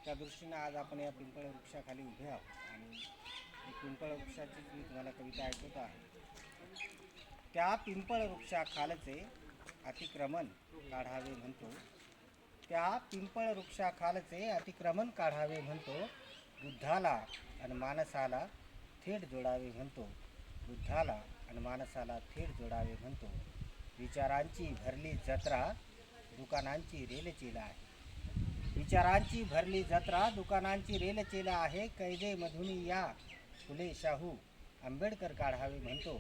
त्या दृष्टीनं आज आपण या पिंपळ वृक्षाखाली उभे आहोत आणि पिंपळ वृक्षाचीच मी तुम्हाला कविता ऐकवत आहे. त्या पिंपळ वृक्षाखालचे अतिक्रमण काढावे म्हणतो, त्या पिंपळ वृक्षाखालचे अतिक्रमण काढावे म्हणतो, बुद्धाला आणि मानसाला थेट जोडावे म्हणतो, बुद्धाला आणि मानसाला थेट जोडावे म्हणतो. विचारांची भरली जत्रा दुकानांची रेलचेला आहे, विचारांची भरली जत्रा दुकानांची रेलचेला आहे. कैदेमधून या फुले शाहू आंबेडकर काढावे म्हणतो,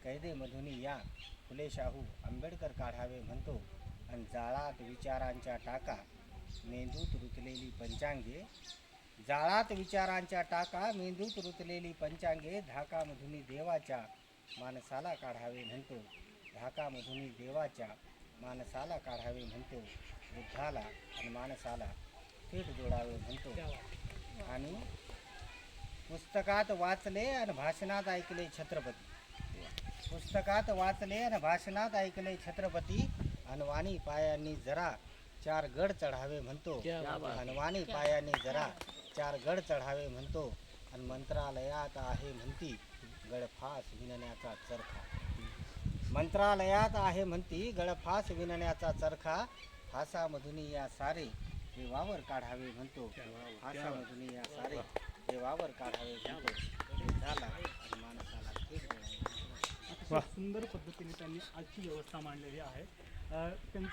कैदेमधून या फुले शाहू आंबेडकर काढावे म्हणतो. आणि जाळात विचारांच्या टाका मेंदूत रुतलेली पंचांगे, जाळात विचारांच्या टाका मेंदूत रुतलेली पंचांगे. धाकामधून देवाच्या मानसाला काढावे म्हणतो, धाकामधून देवाच्या मानसाला काढावे म्हणतो, बुद्धाला आणि मानसाला थेट जोडावे म्हणतो. आणि पुस्तकात वाचले आणि भाषणात ऐकले छत्रपती, पुस्तकात वाचले आणि भाषणात ऐकले छत्रपती. अनवाणी पायांनी जरा चार गड चढावे म्हणतो, अनवाणी पायांनी जरा चार गड चढावे म्हणतो. आणि मंत्रालयात आहे म्हणती गळफास विणण्याचा चरखा, मंत्रालयात आहे म्हणती गळफास विणण्याचा चरखा. फासामधून या सारे हे वावर काढावे म्हणतो, फासामधून या सारे हे वावर काढावे म्हणतो, झाला आणि माणसाला थेट जोडावे. अतिशय सुंदर पद्धतीने त्यांनी आजची व्यवस्था मांडलेली आहे. त्यांचं